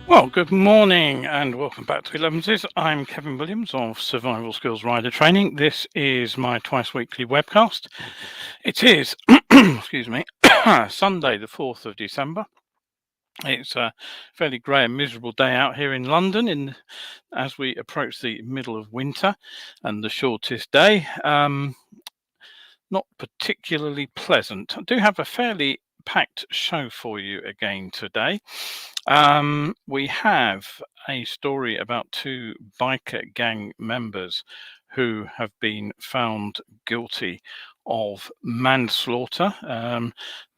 Well, good morning and welcome back to ELEVENSES. I'm Kevin Williams of Survival Skills Rider Training. This is my twice weekly webcast. It is, excuse me, Sunday the 4th of December. It's a fairly grey and miserable day out here in London as we approach the middle of winter and the shortest day. Not particularly pleasant. I do have a fairly packed show for you again today. We have a story about two biker gang members who have been found guilty of manslaughter.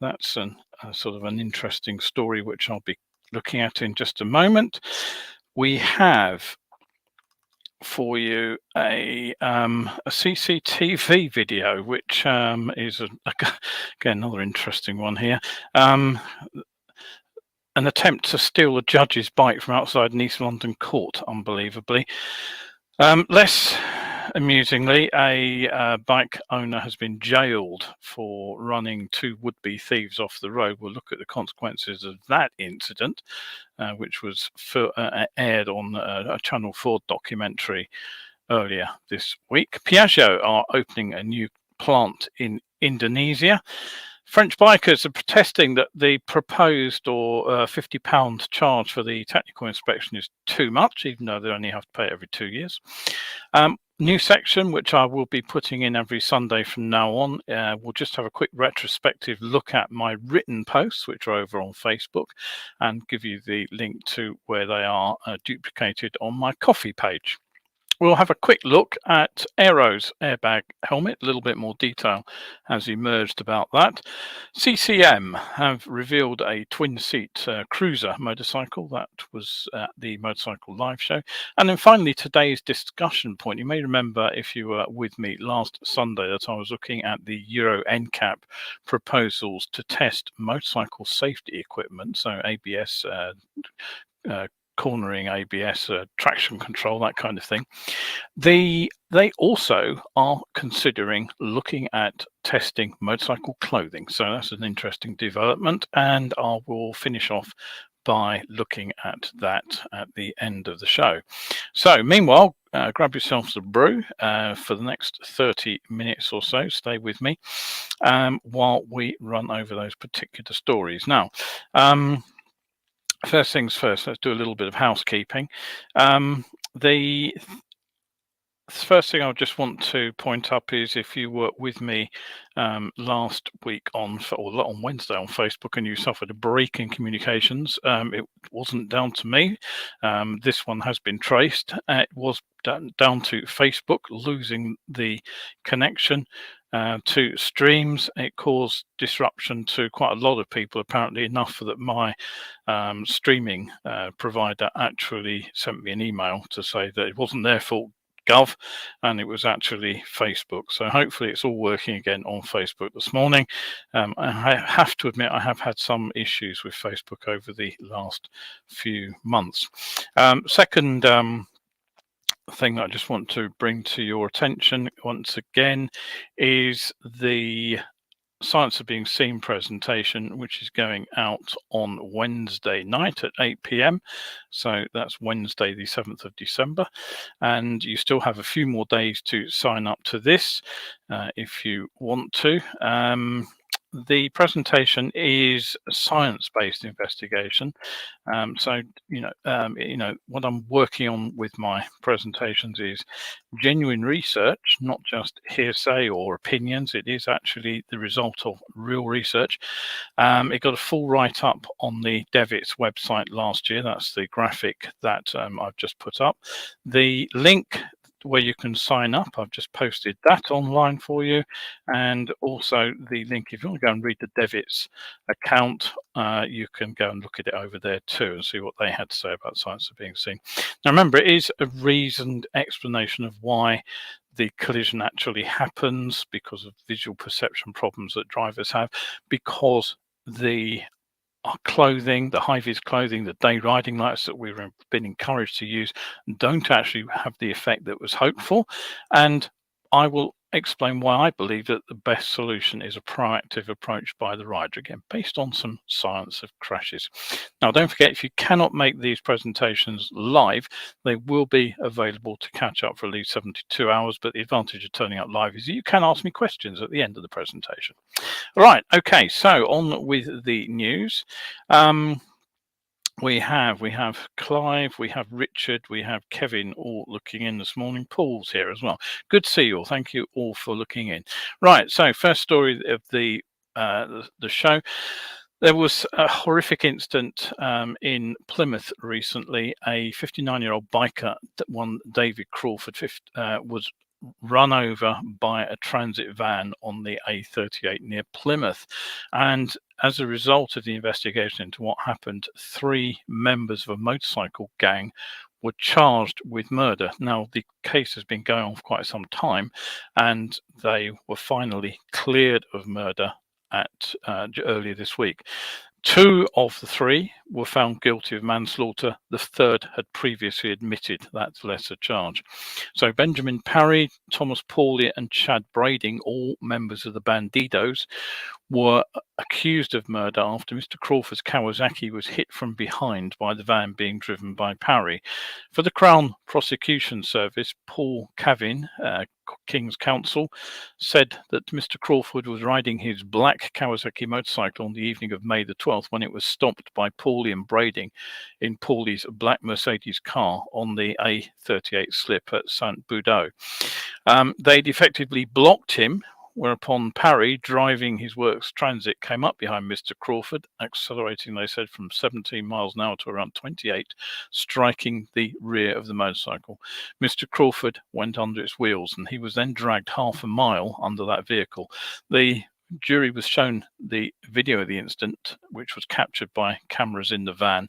That's a sort of an interesting story which I'll be looking at in just a moment. We have for you a CCTV video, which is again another interesting one here. An attempt to steal a judge's bike from outside an East London court, unbelievably. Less amusingly, a bike owner has been jailed for running two would-be thieves off the road. We'll look at the consequences of that incident, which was aired on a Channel 4 documentary earlier this week. Piaggio are opening a new plant in Indonesia. French bikers are protesting that the proposed or £50 charge for the technical inspection is too much, even though they only have to pay it every 2 years. New section, which I will be putting in every Sunday from now on. We'll just have a quick retrospective look at my written posts, which are over on Facebook, and give you the link to where they are duplicated on my coffee page. We'll have a quick look at Aero's airbag helmet. A little bit more detail has emerged about that. CCM have revealed a twin-seat cruiser motorcycle. That was at the Motorcycle Live show. And then finally, today's discussion point. You may remember, if you were with me last Sunday, that I was looking at the EuroNCAP proposals to test motorcycle safety equipment, so ABS, cornering, ABS, traction control, that kind of thing. They also are considering looking at testing motorcycle clothing. So that's an interesting development, and I will finish off by looking at that at the end of the show. So meanwhile, grab yourselves a brew for the next 30 minutes or so. Stay with me while we run over those particular stories. Now, first things first, let's do a little bit of housekeeping. The first thing I just want to point up is, if you were with me last week on Wednesday on Facebook and you suffered a break in communications, it wasn't down to me. This one has been traced. It was down to Facebook losing the connection to streams. It caused disruption to quite a lot of people, apparently enough that my streaming provider actually sent me an email to say that it wasn't their fault, Gov, and it was actually Facebook. So hopefully it's all working again on Facebook this morning. I have to admit, I have had some issues with Facebook over the last few months. Second thing that I just want to bring to your attention once again is the Science of Being Seen presentation, which is going out on Wednesday night at 8 p.m. So that's Wednesday, the 7th of December. And you still have a few more days to sign up to this if you want to. The presentation is a science-based investigation. So, what I'm working on with my presentations is genuine research, not just hearsay or opinions. It is actually the result of real research. It got a full write-up on the Devitz website last year. That's the graphic that I've just put up. The link where you can sign up, I've just posted that online for you, and also the link, if you want to go and read the Devitz account, you can go and look at it over there too and see what they had to say about Science of Being Seen. Now remember, it is a reasoned explanation of why the collision actually happens, because of visual perception problems that drivers have, because the clothing, the high-vis clothing, the day riding lights that we've been encouraged to use don't actually have the effect that was hoped for. And I will explain why I believe that the best solution is a proactive approach by the rider, again, based on some science of crashes. Now, don't forget, if you cannot make these presentations live, they will be available to catch up for at least 72 hours. But the advantage of turning up live is you can ask me questions at the end of the presentation. Right, okay, so on with the news. We have Clive, we have Richard, we have Kevin all looking in this morning. Paul's here as well. Good to see you all. Thank you all for looking in. Right, so first story of the show. There was a horrific incident in Plymouth recently. A 59-year-old biker, one David Crawford, was run over by a transit van on the A38 near Plymouth. And as a result of the investigation into what happened, 3 members of a motorcycle gang were charged with murder. Now, the case has been going on for quite some time, and they were finally cleared of murder at earlier this week. 2 of the 3 were found guilty of manslaughter. The third had previously admitted that lesser charge. So Benjamin Parry, Thomas Pawley and Chad Brading, all members of the Bandidos, were accused of murder after Mr. Crawford's Kawasaki was hit from behind by the van being driven by Parry. For the Crown Prosecution Service, Paul Cavin, King's Counsel, said that Mr. Crawford was riding his black Kawasaki motorcycle on the evening of May the 12th when it was stopped by Pawley and Brading in Pawley's black Mercedes car on the A38 slip at St. Boudou. They'd effectively blocked him, whereupon Parry, driving his works transit, came up behind Mr. Crawford, accelerating, they said, from 17 miles an hour to around 28, striking the rear of the motorcycle. Mr. Crawford went under its wheels, and he was then dragged half a mile under that vehicle. The jury was shown the video of the incident, which was captured by cameras in the van.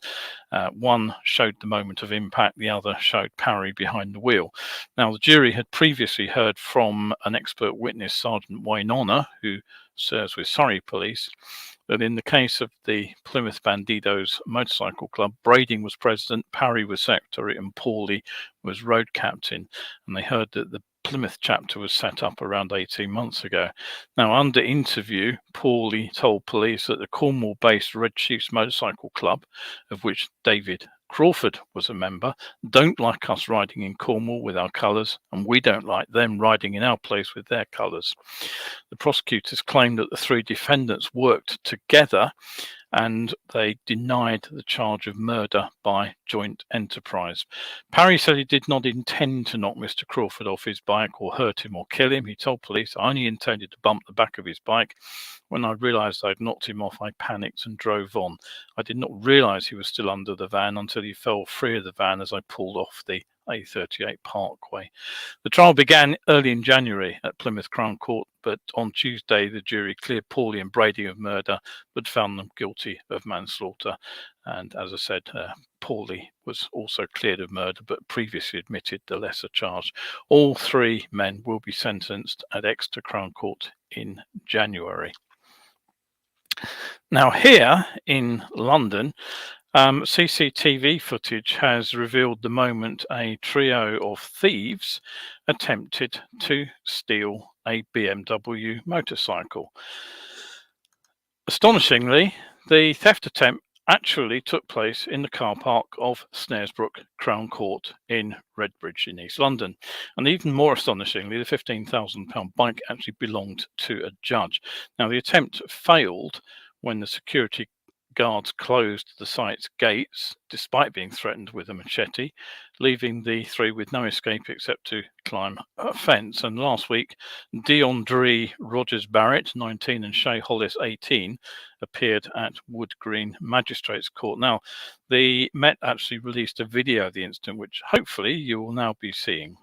One showed the moment of impact, the other showed Parry behind the wheel. Now, the jury had previously heard from an expert witness, Sergeant Wayne Honour, who serves with Surrey Police, that in the case of the Plymouth Bandidos Motorcycle Club, Brading was president, Parry was secretary, and Pawley was road captain. And they heard that the Plymouth chapter was set up around 18 months ago. Now, under interview, Pawley told police that the Cornwall-based Red Chiefs Motorcycle Club, of which David Crawford was a member, don't like us riding in Cornwall with our colours, and we don't like them riding in our place with their colours. The prosecutors claimed that the 3 defendants worked together, and they denied the charge of murder by joint enterprise. Parry said he did not intend to knock Mr. Crawford off his bike or hurt him or kill him. He told police, "I only intended to bump the back of his bike. When I realised I'd knocked him off, I panicked and drove on. I did not realise he was still under the van until he fell free of the van as I pulled off the A38 Parkway." The trial began early in January at Plymouth Crown Court, but on Tuesday the jury cleared Pawley and Brading of murder, but found them guilty of manslaughter. And as I said, Pawley was also cleared of murder, but previously admitted the lesser charge. All 3 men will be sentenced at Exeter Crown Court in January. Now, here in London, CCTV footage has revealed the moment a trio of thieves attempted to steal a BMW motorcycle. Astonishingly, the theft attempt actually took place in the car park of Snaresbrook Crown Court in Redbridge in East London. And even more astonishingly, the £15,000 bike actually belonged to a judge. Now, the attempt failed when the security guards closed the site's gates, despite being threatened with a machete, leaving the 3 with no escape except to climb a fence. And last week, Deondre Rogers Barrett, 19, and Shay Hollis, 18, appeared at Wood Green Magistrates Court. Now, the Met actually released a video of the incident, which hopefully you will now be seeing.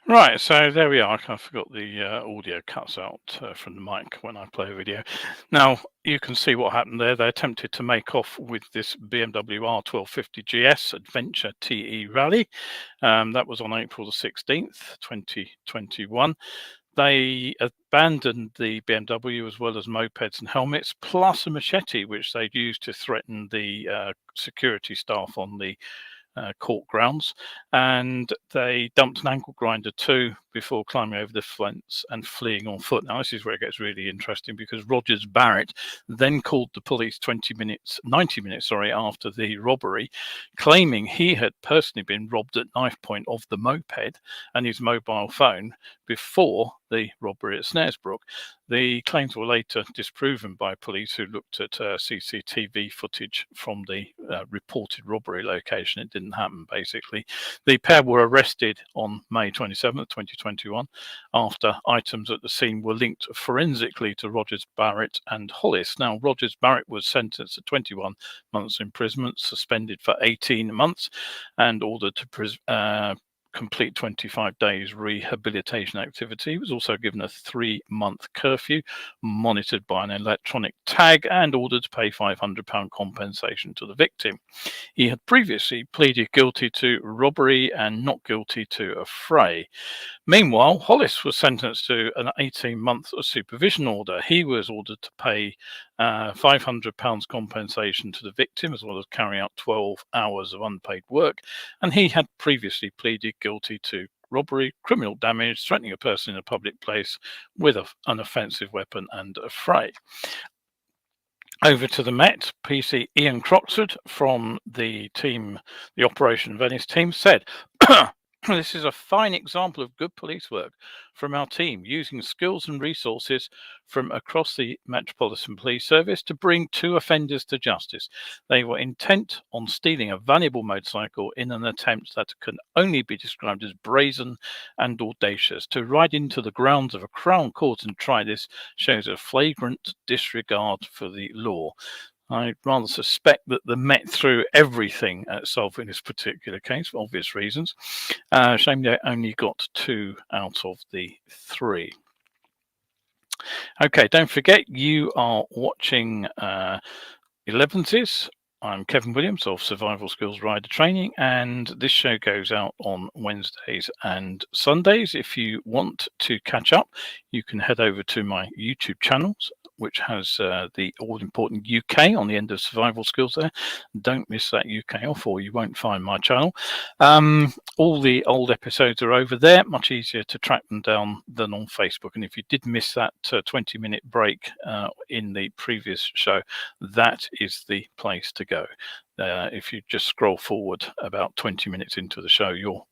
Right, so there we are. I forgot the audio cuts out from the mic when I play a video. Now you can see what happened there. They attempted to make off with this BMW R1250 GS Adventure TE Rally. That was on April the 16th, 2021. They abandoned the BMW as well as mopeds and helmets, plus a machete, which they'd used to threaten the security staff on the court grounds, and they dumped an ankle grinder too before climbing over the fence and fleeing on foot. Now this is where it gets really interesting, because Rogers Barrett then called the police 90 minutes after the robbery, claiming he had personally been robbed at knife point of the moped and his mobile phone before the robbery at Snaresbrook. The claims were later disproven by police who looked at CCTV footage from the reported robbery location. It didn't happen, basically. The pair were arrested on May 27th, 2021, after items at the scene were linked forensically to Rogers Barrett and Hollis. Now, Rogers Barrett was sentenced to 21 months imprisonment, suspended for 18 months, and ordered to complete 25 days rehabilitation activity. He was also given a 3-month curfew, monitored by an electronic tag, and ordered to pay £500 compensation to the victim. He had previously pleaded guilty to robbery and not guilty to affray. Meanwhile, Hollis was sentenced to an 18-month supervision order. He was ordered to pay £500 compensation to the victim, as well as carry out 12 hours of unpaid work. And he had previously pleaded guilty to robbery, criminal damage, threatening a person in a public place with an offensive weapon, and affray. Over to the Met, PC Ian Croxford from the Operation Venice team said, "This is a fine example of good police work from our team, using skills and resources from across the Metropolitan Police Service to bring 2 offenders to justice. They were intent on stealing a valuable motorcycle in an attempt that can only be described as brazen and audacious. To ride into the grounds of a Crown Court and try this shows a flagrant disregard for the law." I rather suspect that the Met threw everything at solving this particular case for obvious reasons. Shame they only got 2 out of the 3. Okay, don't forget you are watching ELEVENSES. I'm Kevin Williams of Survival Skills Rider Training, and this show goes out on Wednesdays and Sundays. If you want to catch up, you can head over to my YouTube channels, which has the all-important UK on the end of survival skills there. Don't miss that UK off, or you won't find my channel. All the old episodes are over there, much easier to track them down than on Facebook. And if you did miss that 20-minute break in the previous show, that is the place to go. If you just scroll forward about 20 minutes into the show, you'll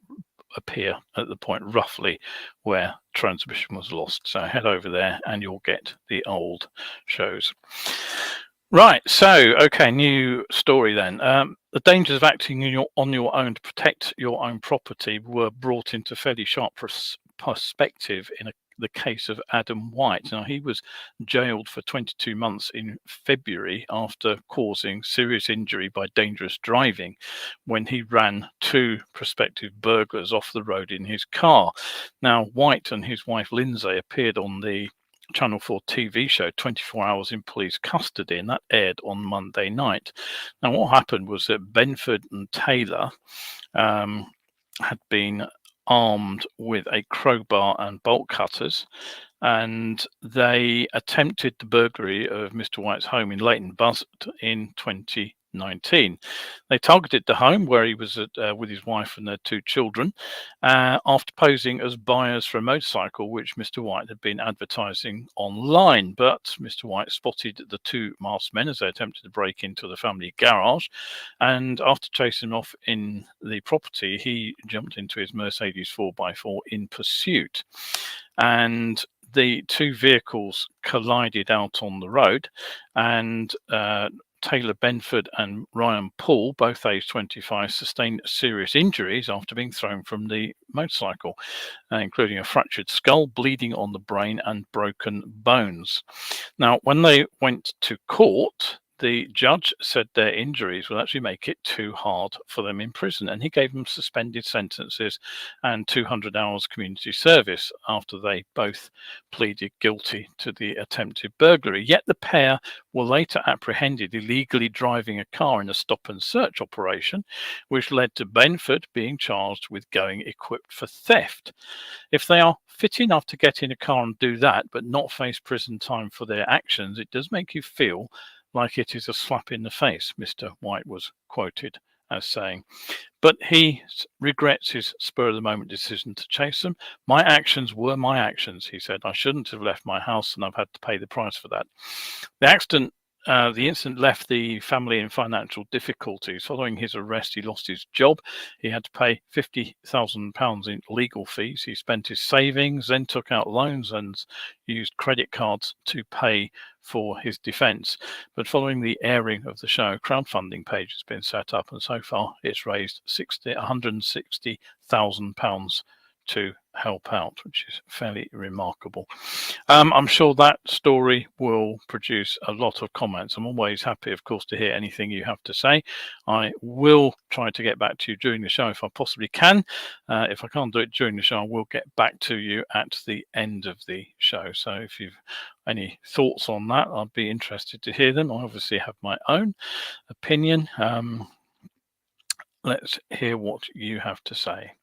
appear at the point roughly where transmission was lost. So head over there and you'll get the old shows. Right, so okay, new story then. The dangers of acting on your own to protect your own property were brought into fairly sharp perspective in the case of Adam White. Now, he was jailed for 22 months in February after causing serious injury by dangerous driving when he ran 2 prospective burglars off the road in his car. Now, White and his wife Lindsay appeared on the Channel 4 TV show 24 Hours in Police Custody, and that aired on Monday night. Now, what happened was that Benford and Taylor had been armed with a crowbar and bolt cutters, and they attempted the burglary of Mr. White's home in Leighton Buzzard in 2019. They targeted the home where he was with his wife and their 2 children after posing as buyers for a motorcycle which Mr. White had been advertising online. But Mr. White spotted the 2 masked men as they attempted to break into the family garage, and after chasing them off in the property, he jumped into his Mercedes 4x4 in pursuit, and the 2 vehicles collided out on the road, and Taylor Benford and Ryan Paul, both aged 25, sustained serious injuries after being thrown from the motorcycle, including a fractured skull, bleeding on the brain, and broken bones. Now, when they went to court, the judge said their injuries will actually make it too hard for them in prison, and he gave them suspended sentences and 200 hours community service after they both pleaded guilty to the attempted burglary. Yet the pair were later apprehended illegally driving a car in a stop and search operation, which led to Benford being charged with going equipped for theft. If they are fit enough to get in a car and do that, but not face prison time for their actions, it does make you feel like it is a slap in the face, Mr. White was quoted as saying. But he regrets his spur of the moment decision to chase them. My actions were my actions, he said. I shouldn't have left my house, and I've had to pay the price for that. The incident left the family in financial difficulties. Following his arrest, he lost his job. He had to pay £50,000 in legal fees. He spent his savings, then took out loans and used credit cards to pay for his defence. But following the airing of the show, a crowdfunding page has been set up, and so far it's raised £160,000 to help out, which is fairly remarkable. I'm sure that story will produce a lot of comments. I'm always happy, of course, to hear anything you have to say. I will try to get back to you during the show if I possibly can. If I can't do it during the show, I will get back to you at the end of the show. So if you've any thoughts on that, I'd be interested to hear them. I obviously have my own opinion. Let's hear what you have to say.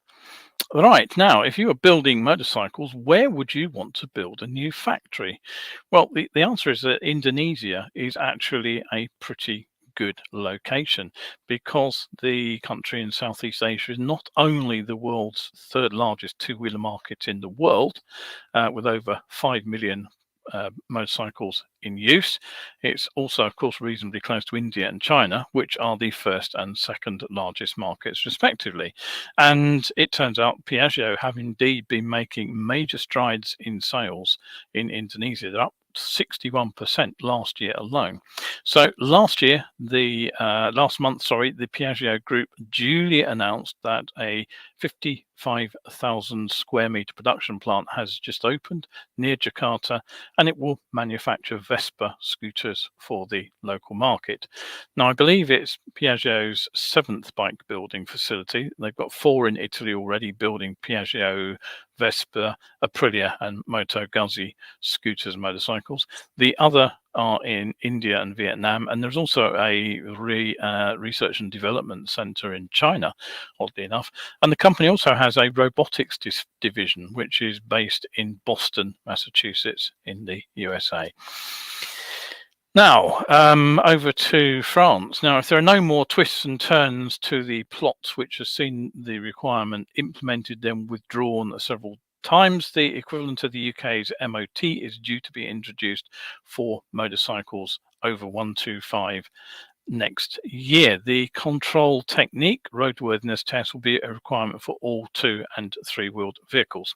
Right, now, if you were building motorcycles, where would you want to build a new factory? Well, the answer is that Indonesia is actually a pretty good location, because the country in Southeast Asia is not only the world's third largest two-wheeler market in the world, with over 5 million motorcycles in use. It's also, of course, reasonably close to India and China, which are the first and second largest markets, respectively. And it turns out Piaggio have indeed been making major strides in sales in Indonesia. They're up 61% last year alone. So last month, the Piaggio Group duly announced that a 55,000 square meter production plant has just opened near Jakarta, and it will manufacture Vespa scooters for the local market. Now, I believe it's Piaggio's 7th bike building facility. They've got 4 in Italy already building Piaggio, Vespa, Aprilia and Moto Guzzi scooters and motorcycles. The other are in India and Vietnam, and there's also a research and development center in China, oddly enough. And the company also has a robotics division, which is based in Boston, Massachusetts, in the USA. Now, over to France. Now, if there are no more twists and turns to the plots which have seen the requirement implemented, then withdrawn several times, the equivalent of the UK's MOT is due to be introduced for motorcycles over 125 next year. The control technique roadworthiness test will be a requirement for all 2- and 3-wheeled vehicles.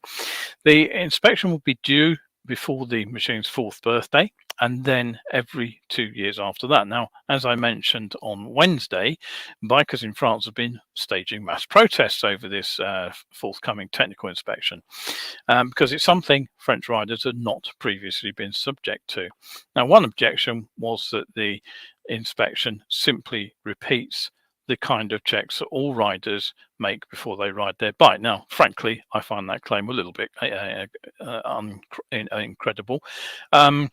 The inspection will be due before the machine's 4th birthday, and then every 2 years after that. Now, as I mentioned on Wednesday, bikers in France have been staging mass protests over this forthcoming technical inspection, because it's something French riders had not previously been subject to. Now, one objection was that the inspection simply repeats the kind of checks that all riders make before they ride their bike. Now, frankly, I find that claim a little bit incredible. I'm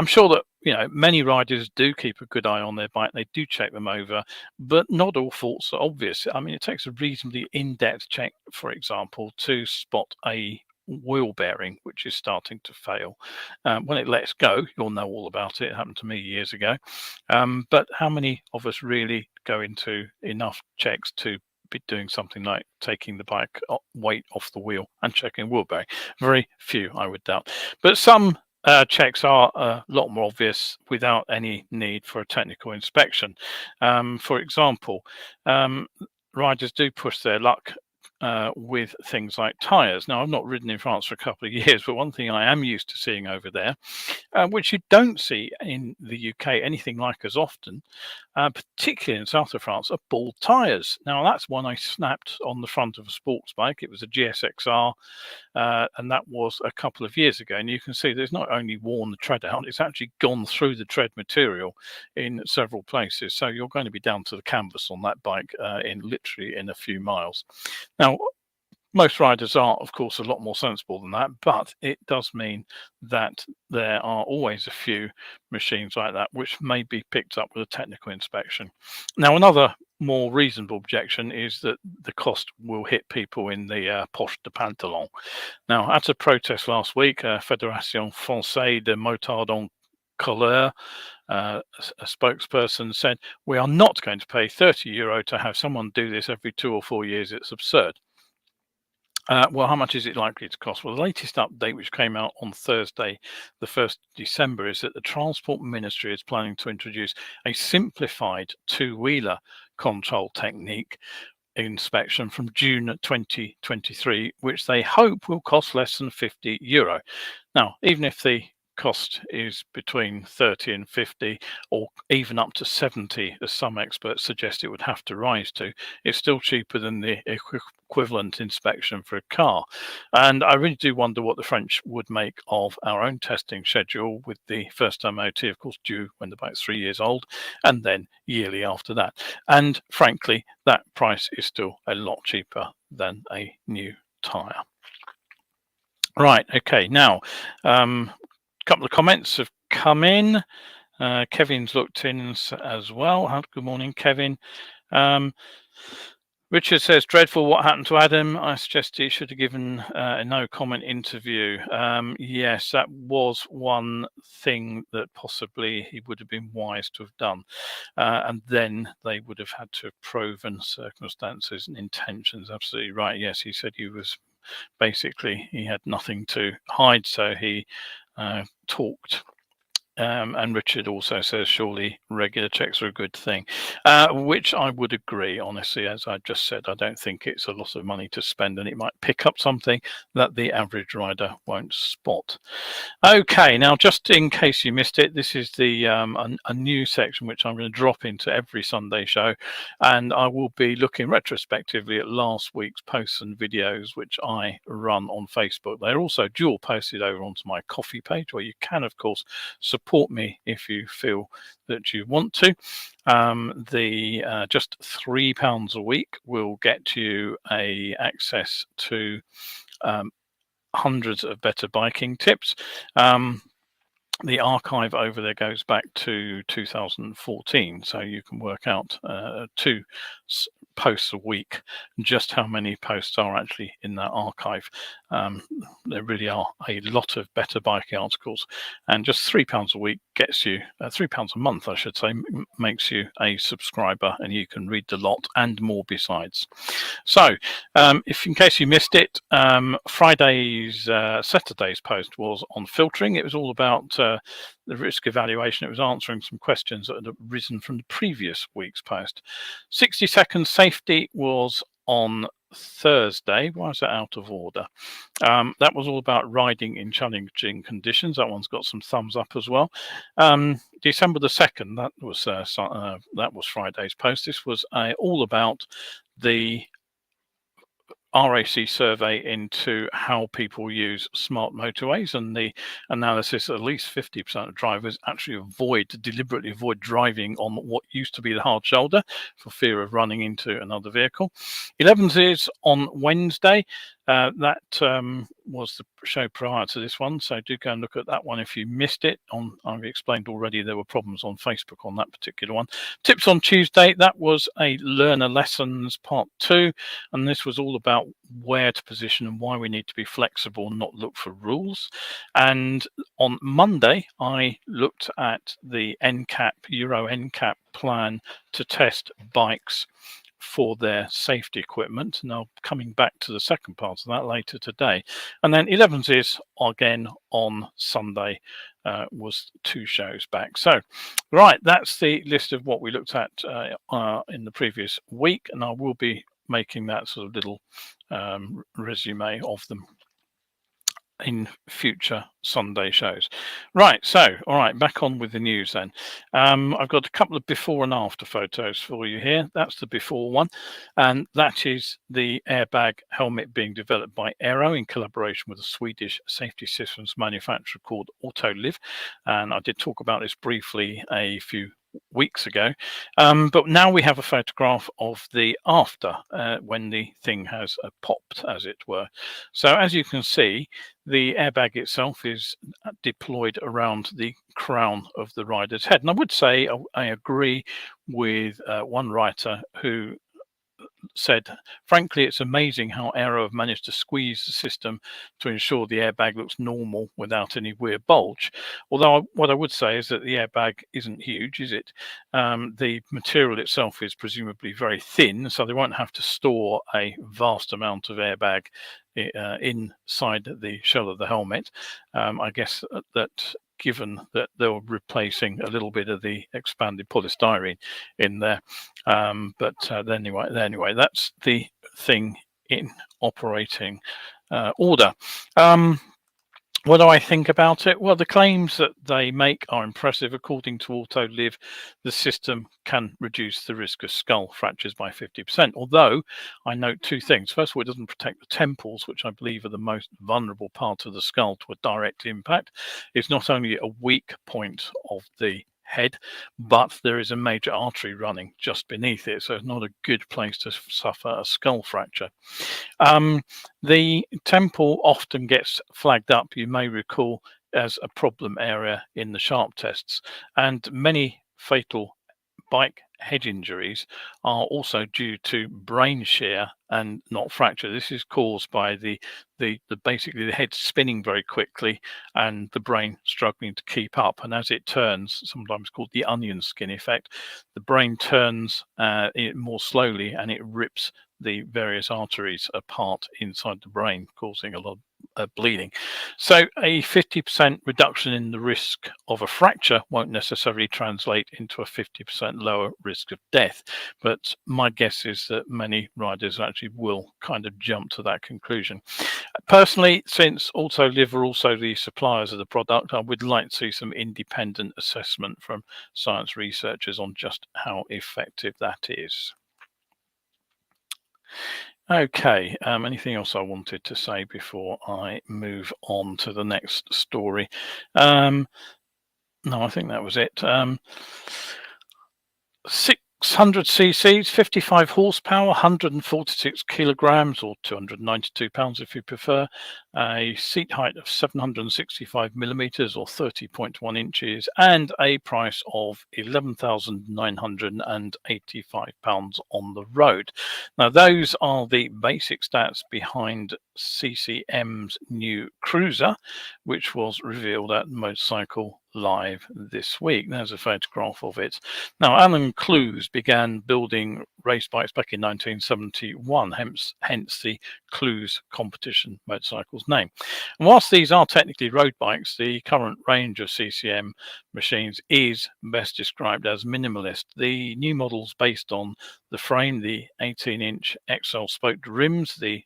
sure that many riders do keep a good eye on their bike. They do check them over, but not all faults are obvious. I mean, it takes a reasonably in-depth check, for example, to spot a wheel bearing which is starting to fail. When it lets go, you'll know all about it. It happened to me years ago. But how many of us really go into enough checks to be doing something like taking the bike weight off the wheel and checking wheel bearing? Very few, I would doubt. But some checks are a lot more obvious without any need for a technical inspection. For example, riders do push their luck with things like tyres. Now, I've not ridden in France for a couple of years, but one thing I am used to seeing over there, which you don't see in the UK anything like as often, particularly in south of France, are bald tyres. Now, that's one I snapped on the front of a sports bike. It was a GSXR, and that was a couple of years ago. And you can see there's not only worn the tread out, it's actually gone through the tread material in several places. So you're going to be down to the canvas on that bike literally in a few miles. Now, most riders are, of course, a lot more sensible than that, but it does mean that there are always a few machines like that which may be picked up with a technical inspection. Now, another more reasonable objection is that the cost will hit people in the poche de pantalon. Now, at a protest last week, Fédération Française de Motards en Colère, a spokesperson said, "We are not going to pay €30 to have someone do this every 2 or 4 years. It's absurd." Well, how much is it likely to cost? Well, the latest update, which came out on Thursday, the 1st December, is that the Transport Ministry is planning to introduce a simplified two-wheeler control technique inspection from June 2023, which they hope will cost less than €50. Now, even if the cost is between 30 and 50 or even up to 70, as some experts suggest it would have to rise to, it's still cheaper than the equivalent inspection for a car. And I really do wonder what the French would make of our own testing schedule, with the first MOT, of course, due when the bike's 3 years old, and then yearly after that. And frankly, that price is still a lot cheaper than a new tyre. Right, okay, now couple of comments have come in. Kevin's looked in as well. Good morning, Kevin. Richard says, dreadful what happened to Adam. I suggest he should have given a no comment interview. Yes, that was one thing that possibly he would have been wise to have done. And then they would have had to have proven circumstances and intentions. Absolutely right. Yes, he said he was basically, he had nothing to hide, so he talked. And Richard also says, surely regular checks are a good thing, which I would agree. Honestly, as I just said, I don't think it's a lot of money to spend, and it might pick up something that the average rider won't spot. Okay, now just in case you missed it, this is the a new section which I'm going to drop into every Sunday show, and I will be looking retrospectively at last week's posts and videos which I run on Facebook. They're also dual posted over onto my Ko-fi page, where you can, of course, support me if you feel that you want to. Just £3 a week will get you access to hundreds of better biking tips. The archive over there goes back to 2014, so you can work out 2 posts a week, just how many posts are actually in that archive. There really are a lot of better biking articles, and just £3 a week gets you £3 a month, I should say, makes you a subscriber, and you can read the lot and more besides. So, if in case you missed it, Saturday's post was on filtering. It was all about the risk evaluation. It was answering some questions that had arisen from the previous week's post. 60 seconds safety was on Thursday. Why is that out of order? That was all about riding in challenging conditions. That one's got some thumbs up as well. December the 2nd, that was Friday's post. This was all about the RAC survey into how people use smart motorways, and the analysis at least 50% of drivers actually deliberately avoid driving on what used to be the hard shoulder for fear of running into another vehicle. ELEVENSES on Wednesday. That was the show prior to this one, so do go and look at that one if you missed it. I've explained already there were problems on Facebook on that particular one. Tips on Tuesday, that was a learner lessons part 2, and this was all about where to position and why we need to be flexible and not look for rules. And on Monday, I looked at the EuroNCAP plan to test bikes for their safety equipment. Now, coming back to the second part of that later today. And then ELEVENSES again on Sunday was 2 shows back. So, right, that's the list of what we looked at in the previous week, and I will be making that sort of little resume of them in future Sunday shows. Right, so all right, back on with the news then. I've got a couple of before and after photos for you here. That's the before one, and that is the airbag helmet being developed by Aero in collaboration with a Swedish safety systems manufacturer called Autoliv. And I did talk about this briefly a few weeks ago, but now we have a photograph of the after, when the thing has popped, as it were. So as you can see, the airbag itself is deployed around the crown of the rider's head. And I would say I agree with one writer who said, frankly, it's amazing how Aero have managed to squeeze the system to ensure the airbag looks normal without any weird bulge. Although what I would say is that the airbag isn't huge, is it? The material itself is presumably very thin, so they won't have to store a vast amount of airbag inside the shell of the helmet. I guess that given that they were replacing a little bit of the expanded polystyrene in there. But anyway, that's the thing in operating order. What do I think about it? Well, the claims that they make are impressive. According to Autoliv, the system can reduce the risk of skull fractures by 50%. Although I note two things. First of all, it doesn't protect the temples, which I believe are the most vulnerable part of the skull to a direct impact. It's not only a weak point of the head, but there is a major artery running just beneath it, so it's not a good place to suffer a skull fracture. The temple often gets flagged up, you may recall, as a problem area in the sharp tests, and many fatal bike head injuries are also due to brain shear and not fracture. This is caused by the basically the head spinning very quickly and the brain struggling to keep up. And as it turns, sometimes called the onion skin effect, the brain turns more slowly and it rips the various arteries apart inside the brain, causing a lot of bleeding. So a 50% reduction in the risk of a fracture won't necessarily translate into a 50% lower risk of death. But my guess is that many riders actually will kind of jump to that conclusion. Personally, since Autoliv are also the suppliers of the product, I would like to see some independent assessment from science researchers on just how effective that is. Okay, anything else I wanted to say before I move on to the next story? No, I think that was it. 600 cc's, 55 horsepower, 146 kilograms, or 292 pounds if you prefer. A seat height of 765 millimeters, or 30.1 inches, and a price of £11,985 on the road. Now, those are the basic stats behind CCM's new cruiser, which was revealed at Motorcycle Live this week. There's a photograph of it. Now, Alan Clues began building race bikes back in 1971, hence the Clues competition motorcycles name. And whilst these are technically road bikes, the current range of CCM machines is best described as minimalist. The new models based on the frame, the 18-inch XL spoked rims, the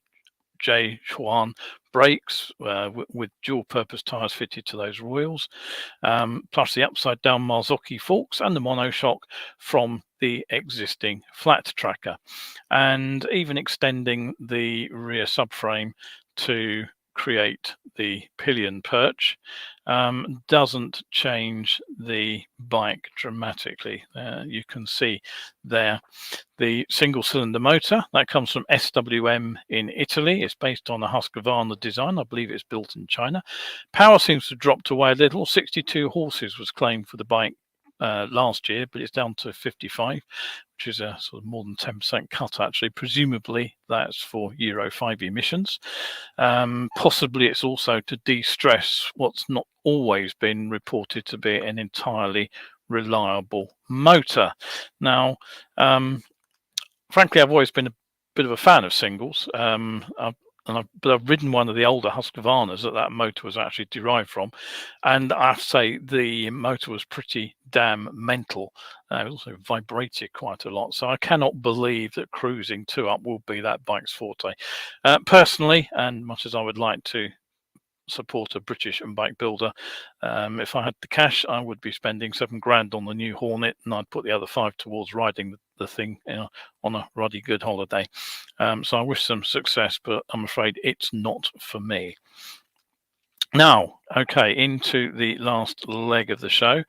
J. Chuan brakes with dual-purpose tyres fitted to those wheels, plus the upside-down Marzocchi forks and the monoshock from the existing flat tracker, and even extending the rear subframe to create the pillion perch doesn't change the bike dramatically. You can see there the single cylinder motor that comes from SWM in Italy. It's based on a Husqvarna design. I believe it's built in China. Power seems to have dropped away a little. 62 horses was claimed for the bike last year, but it's down to 55, which is a sort of more than 10% cut actually. Presumably that's for Euro 5 emissions. Possibly it's also to de-stress what's not always been reported to be an entirely reliable motor. Now, frankly, I've always been a bit of a fan of singles. but I've ridden one of the older Husqvarnas that motor was actually derived from, and I have to say the motor was pretty damn mental. It also vibrated quite a lot, so I cannot believe that cruising 2-up will be that bike's forte. Personally, and much as I would like to support a British bike builder, if I had the cash, I would be spending £7,000 on the new Hornet, and I'd put the other 5 towards riding the thing, on a ruddy good holiday. So I wish them success, but I'm afraid it's not for me. Now, okay, into the last leg of the show.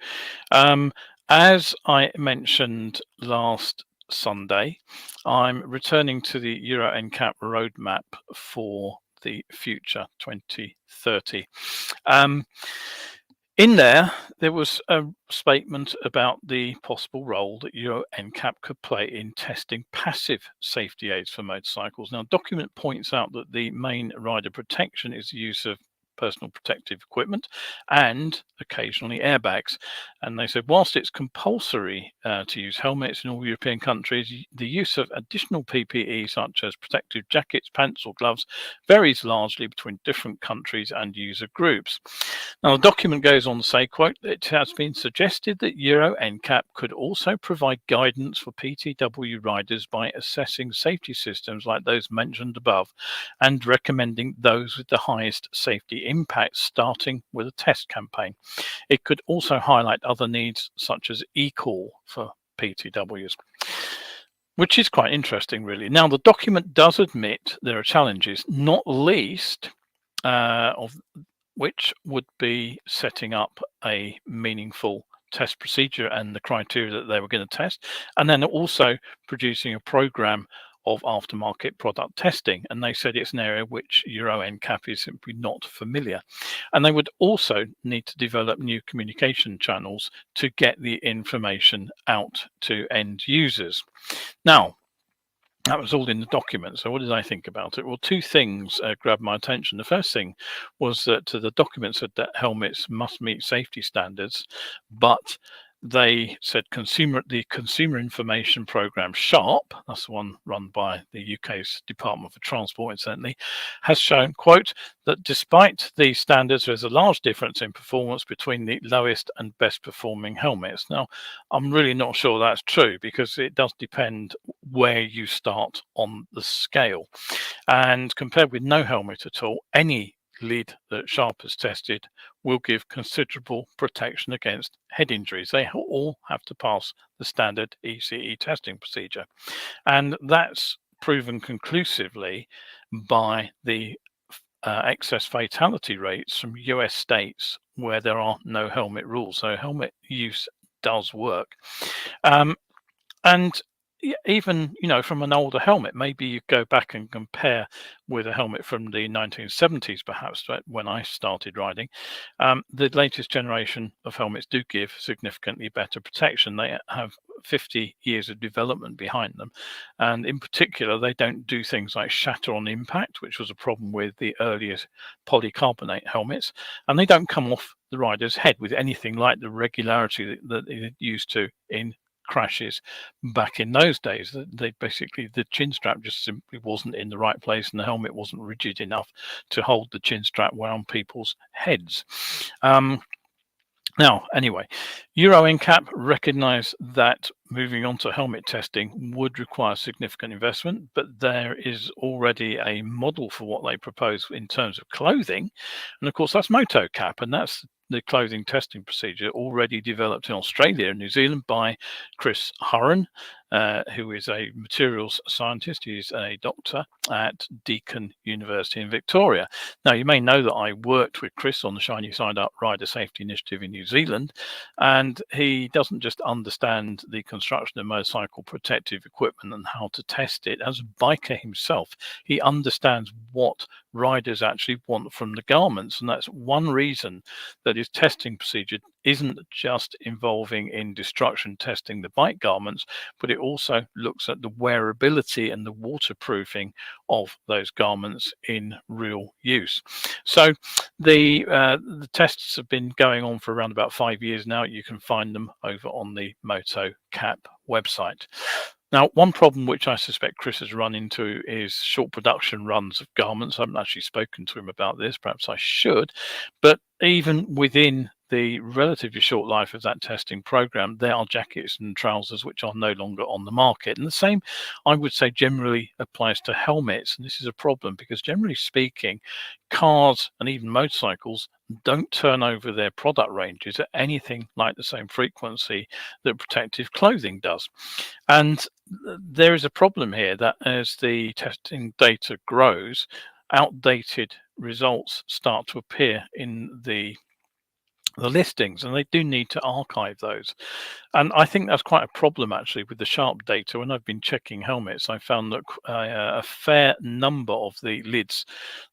As I mentioned last Sunday, I'm returning to the EuroNCAP roadmap for the future 2030. In there was a statement about the possible role that EuroNCAP could play in testing passive safety aids for motorcycles. Now, the document points out that the main rider protection is the use of personal protective equipment and occasionally airbags. And they said, whilst it's compulsory to use helmets in all European countries, the use of additional PPE such as protective jackets, pants or gloves varies largely between different countries and user groups. Now, the document goes on to say, quote, it has been suggested that EuroNCAP could also provide guidance for PTW riders by assessing safety systems like those mentioned above and recommending those with the highest safety impact, starting with a test campaign. It could also highlight other needs such as e-call for PTWs, which is quite interesting, really. Now, the document does admit there are challenges, not least of which would be setting up a meaningful test procedure and the criteria that they were going to test, and then also producing a program of aftermarket product testing. And they said it's an area which EuroNCAP is simply not familiar. And they would also need to develop new communication channels to get the information out to end users. Now, that was all in the document. So what did I think about it? Well, 2 things grabbed my attention. The first thing was that the document said that helmets must meet safety standards, but they said the Consumer Information Programme, SHARP, that's the one run by the UK's Department for Transport, incidentally, has shown, quote, that despite these standards, there's a large difference in performance between the lowest and best performing helmets. Now, I'm really not sure that's true, because it does depend where you start on the scale. And compared with no helmet at all, any lid that SHARP has tested will give considerable protection against head injuries. They all have to pass the standard ECE testing procedure. And that's proven conclusively by the excess fatality rates from US states where there are no helmet rules. So helmet use does work. And even, from an older helmet, maybe you go back and compare with a helmet from the 1970s, perhaps, when I started riding. The latest generation of helmets do give significantly better protection. They have 50 years of development behind them. And in particular, they don't do things like shatter on impact, which was a problem with the earliest polycarbonate helmets. And they don't come off the rider's head with anything like the regularity that it used to in crashes back in those days. They basically, the chin strap just simply wasn't in the right place, and the helmet wasn't rigid enough to hold the chin strap around people's heads. Now, anyway, EuroNCAP recognized that moving on to helmet testing would require significant investment, but there is already a model for what they propose in terms of clothing. And of course, that's MotoCap, and that's the clothing testing procedure already developed in Australia and New Zealand by Chris Hurren, who is a materials scientist. He's a doctor at Deakin University in Victoria. Now, you may know that I worked with Chris on the Shiny Side Up Rider Safety Initiative in New Zealand, and he doesn't just understand the construction of motorcycle protective equipment and how to test it. As a biker himself, he understands what riders actually want from the garments, and that's one reason that his testing procedure isn't just involving in destruction testing the bike garments, but it also looks at the wearability and the waterproofing of those garments in real use. So the tests have been going on for around about 5 years now. You can find them over on the MotoCap website. Now, one problem which I suspect Chris has run into is short production runs of garments. I haven't actually spoken to him about this, perhaps I should. But even within the relatively short life of that testing program, there are jackets and trousers which are no longer on the market. And the same, I would say, generally applies to helmets. And this is a problem because, generally speaking, cars and even motorcycles don't turn over their product ranges at anything like the same frequency that protective clothing does. And there is a problem here that as the testing data grows, outdated results start to appear in the listings, and they do need to archive those. And I think that's quite a problem actually with the sharp data. When I've been checking helmets, I found that a fair number of the lids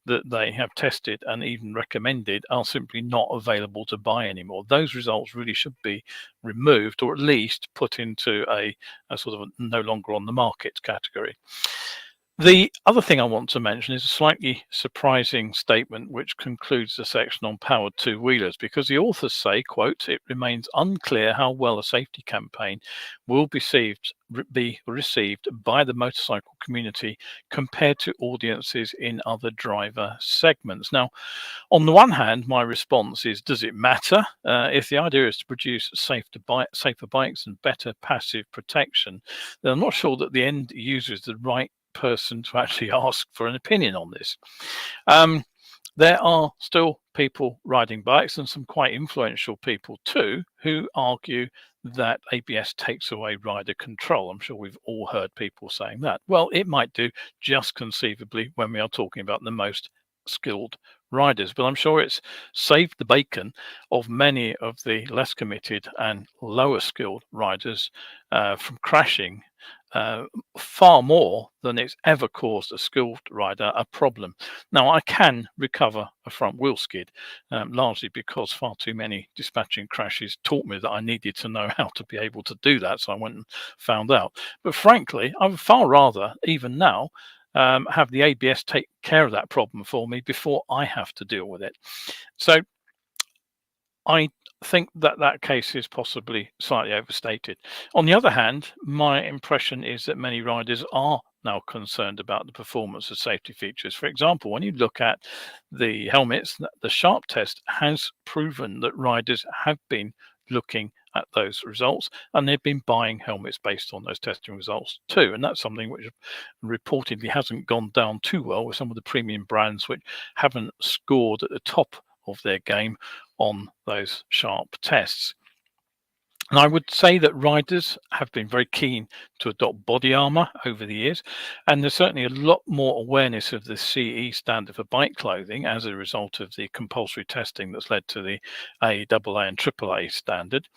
that they have tested and even recommended are simply not available to buy anymore. Those results really should be removed, or at least put into a sort of a no longer on the market category. The other thing I want to mention is a slightly surprising statement which concludes the section on powered two-wheelers, because the authors say, quote, "It remains unclear how well a safety campaign will be received by the motorcycle community compared to audiences in other driver segments." Now, on the one hand, my response is, does it matter? If the idea is to produce safer bikes and better passive protection, then I'm not sure that the end user is the right person to actually ask for an opinion on this. Um, there are still people riding bikes, and some quite influential people too, who argue that ABS takes away rider control. I'm sure we've all heard people saying that. Well, it might do, just conceivably, when we are talking about the most skilled riders, but I'm sure it's saved the bacon of many of the less committed and lower skilled riders from crashing far more than it's ever caused a skilled rider a problem. Now, I can recover a front wheel skid, largely because far too many dispatching crashes taught me that I needed to know how to be able to do that. So I went and found out. But frankly, I would far rather, even now, have the ABS take care of that problem for me before I have to deal with it. So I think that that case is possibly slightly overstated. On the other hand, my impression is that many riders are now concerned about the performance of safety features. For example, when you look at the helmets, the Sharp test has proven that riders have been looking at those results, and they've been buying helmets based on those testing results too. And that's something which reportedly hasn't gone down too well with some of the premium brands which haven't scored at the top of their game on those Sharp tests. And I would say that riders have been very keen to adopt body armor over the years, and there's certainly a lot more awareness of the CE standard for bike clothing as a result of the compulsory testing that's led to the AAA and AAA standard.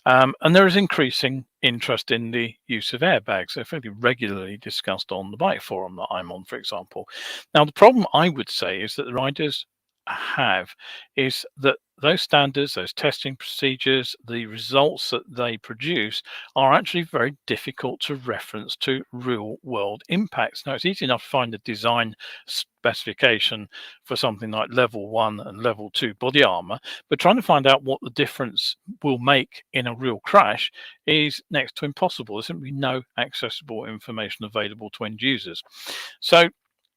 And there is increasing interest in the use of airbags. They're fairly regularly discussed on the bike forum that I'm on, for example. Now, the problem I would say is that the riders have is that those standards, those testing procedures, the results that they produce are actually very difficult to reference to real world impacts. Now, it's easy enough to find a design specification for something like level 1 and level 2 body armor, but trying to find out what the difference will make in a real crash is next to impossible. There's simply no accessible information available to end users. So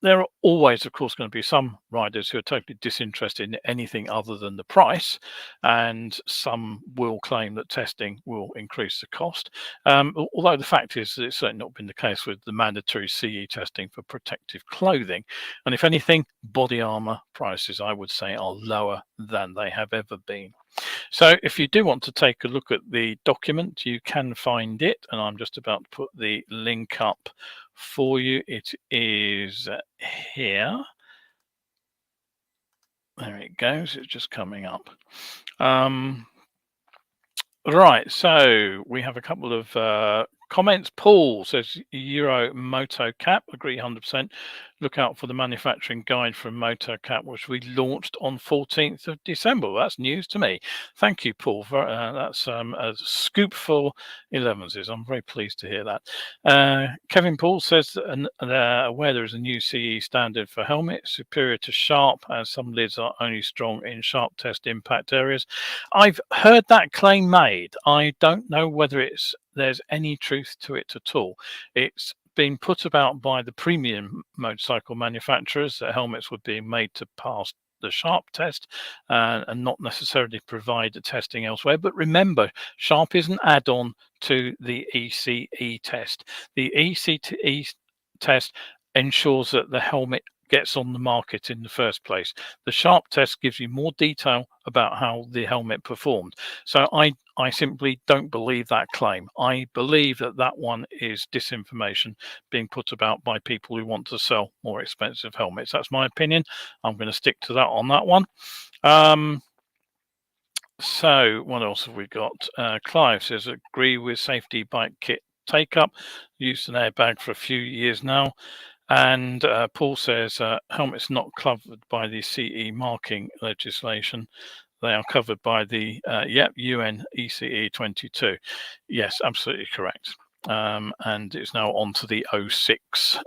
there are always, of course, going to be some riders who are totally disinterested in anything other than the price, and some will claim that testing will increase the cost. Although the fact is that it's certainly not been the case with the mandatory CE testing for protective clothing. And if anything, body armor prices, I would say, are lower than they have ever been. So if you do want to take a look at the document, you can find it, and I'm just about to put the link up for you. It is here. There it goes. It's just coming up. Right, so we have a couple of comments. Paul says EuroNCAP, agree 100%. look out for the manufacturing guide from EuroNCAP, which we launched on 14th of December. Well, that's news to me. Thank you, Paul. That's a scoop for 11s. I'm very pleased to hear that. Kevin Paul says where there is a new CE standard for helmets, superior to Sharp, as some lids are only strong in Sharp test impact areas. I've heard that claim made. I don't know whether there's any truth to it at all. It's been put about by the premium motorcycle manufacturers that helmets were being made to pass the Sharp test and not necessarily provide the testing elsewhere. But remember, Sharp is an add-on to the ECE test. The ECE test ensures that the helmet gets on the market in the first place. The Sharp test gives you more detail about how the helmet performed. So I simply don't believe that claim. I believe that one is disinformation being put about by people who want to sell more expensive helmets. That's my opinion. I'm going to stick to that on that one. So what else have we got? Clive says, agree with safety bike kit take up. Used an airbag for a few years now. And Paul says, helmets not covered by the CE marking legislation. They are covered by the UN ECE 22. Yes, absolutely correct. And it's now on to the 06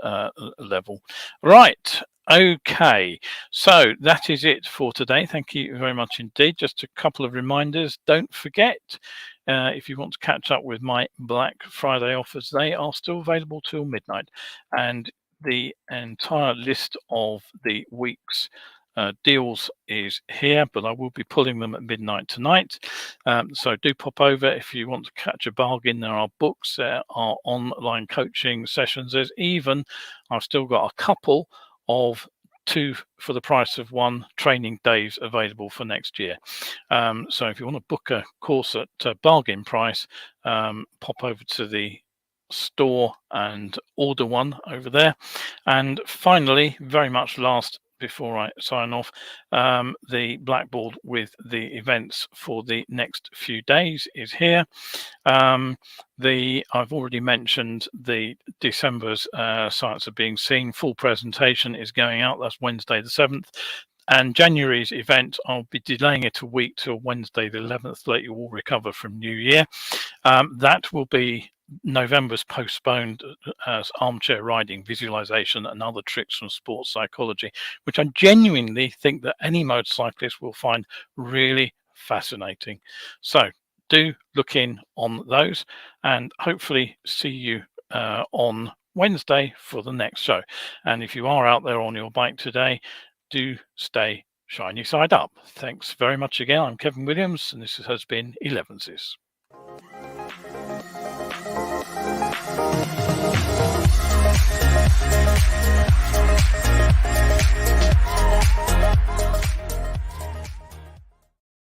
level. Right. Okay, so that is it for today. Thank you very much indeed. Just a couple of reminders. Don't forget, if you want to catch up with my Black Friday offers, they are still available till midnight. And the entire list of the week's deals is here, but I will be pulling them at midnight tonight. So do pop over if you want to catch a bargain. There are books, there are online coaching sessions. There's even, I've still got a couple of 2 for the price of 1 training days available for next year. So if you want to book a course at bargain price, pop over to the store and order one over there. And finally, very much last before I sign off, the blackboard with the events for the next few days is here. I've already mentioned the December's sites are being seen. Full presentation is going out. That's Wednesday the 7th. And January's event, I'll be delaying it a week till Wednesday the 11th, let you all recover from New Year. That will be November's postponed as armchair riding, visualization and other tricks from sports psychology, which I genuinely think that any motorcyclist will find really fascinating. So do look in on those and hopefully see you on Wednesday for the next show. And if you are out there on your bike today, do stay shiny side up. Thanks very much again. I'm Kevin Williams and this has been 11ses.